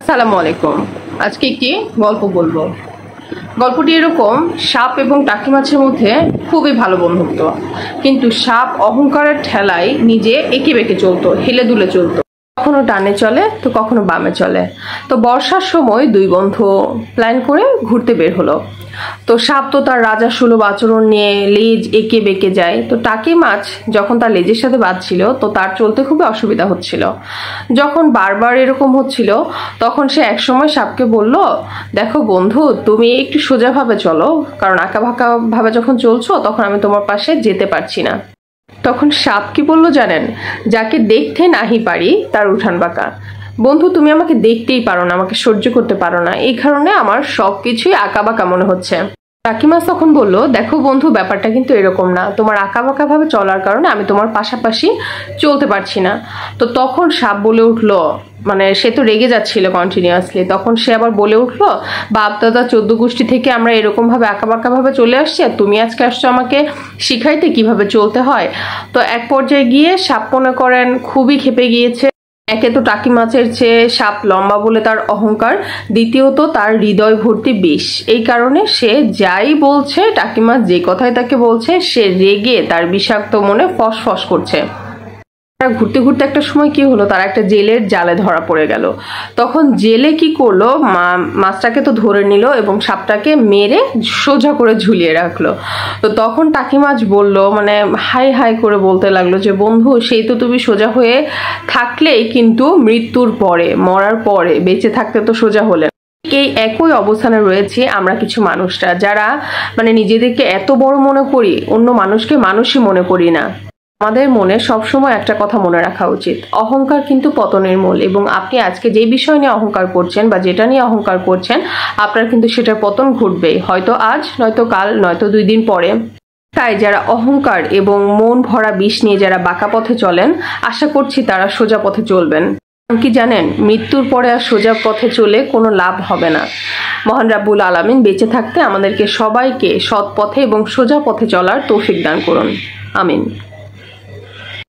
আসসালামু আলাইকুম। আজকে একটি গল্প বলবো। গল্পটি এরকম, সাপ এবং টাকি মাছের মধ্যে খুবই ভালো বন্ধুত্ব, কিন্তু সাপ অহংকারের ঠেলায় নিজে এঁকে বেঁকে চলতো, হেলে দুলে চলতো, কখনো ডানে চলে তো কখনো বামে চলে। তো বর্ষার সময় দুই বন্ধু প্ল্যান করে ঘুরতে বের হলো। তো সাপ তো তার রাজা সুলভ আচরণ নিয়ে লেজ এঁকে বেঁকে যায়। তো টাকি মাছ যখন তার লেজের সাথে বাঁধছিল তো তার চলতে খুবই অসুবিধা হচ্ছিল। যখন বারবার এরকম হচ্ছিল তখন সে একসময় সাপকে বলল, দেখো বন্ধু, তুমি একটু সোজাভাবে চলো, কারণ আঁকা বাঁকা ভাবে যখন চলছো তখন আমি তোমার পাশে যেতে পারছি না। তখন সাপ কি বলল জানেন? যাকে দেখতে নাহি পারি তার উঠান বাঁকা। বন্ধু, তুমি আমাকে দেখতেই পারো না, আমাকে সহ্য করতে পারো না, এই কারণে আমার সবকিছুই আঁকা বাঁকা মনে হচ্ছে। টাকি মাছ তখন বলল, দেখো বন্ধু, ব্যাপারটা কিন্তু এরকম না, তোমার আঁকা বাঁকা ভাবে চলার কারণে আমি তোমার পাশাপাশি চলতে পারছি না। তো তখন সাপ বলে উঠলো, মানে সে তো রেগে যাচ্ছিল কন্টিনিউয়াসলি, তখন সে আবার বলে উঠলো, বাপ দাদা 14 গোষ্ঠী থেকে আমরা এরকম ভাবে আঁকা বাঁকা ভাবে চলে আসছি, আর তুমি আজকে আসছো আমাকে শিখাইতে কিভাবে চলতে হয়। তো এক পর্যায়ে গিয়ে সাপ মনে করেন খুবই ক্ষেপে গিয়েছে। একে তো টাকি মাছের চেয়ে সাপ লম্বা বলে তার অহংকার, দ্বিতীয়ত তার হৃদয় ভর্তি বিষ। এই কারণে সে যাই বলছে, টাকি মাছ যে কথাই তাকে বলছে, সে রেগে তার বিষাক্ত মনে ফস ফস করছে। ঘুরতে ঘুরতে একটা সময় কি হলো, তারা একটা জেলের জালে ধরা পড়ে গেল। তখন জেলে কি করলো, মাছটাকে তো ধরে নিল এবং সাপটাকে মেরে সোজা করে ঝুলিয়ে রাখলো। তো তখন টাকি মাছ বলল, মানে হাই হাই করে বলতে লাগলো যে, বন্ধু, সেই তো তুমি সোজা হয়ে থাকলেই, কিন্তু মৃত্যুর পরে, মরার পরে, বেঁচে থাকতে তো সোজা হলে। এই একই অবস্থানে রয়েছে আমরা কিছু মানুষরা, যারা মানে নিজেদেরকে এত বড় মনে করি, অন্য মানুষকে মানুষই মনে করি না। আমাদের মনে সবসময় একটা কথা মনে রাখা উচিত, অহংকার কিন্তু পতনের মূল। এবং আপনি আজকে যে বিষয় নিয়ে অহংকার করছেন বা যেটা নিয়ে অহংকার করছেন, আপনার কিন্তু সেটার পতন ঘটবেই, হয়তো আজ, নয়তো কাল, নয়তো 2 দিন পরে। তাই যারা অহংকার এবং মন ভরা বিষ নিয়ে যারা বাঁকা পথে চলেন, আশা করছি তারা সোজা পথে চলবেন। কি জানেন, মৃত্যুর পরে আর সোজা পথে চলে কোনো লাভ হবে না। মহান রাব্বুল আলামিন বেঁচে থাকতে আমাদেরকে সবাইকে সৎ পথে এবং সোজা পথে চলার তৌফিক দান করুন। আমিন।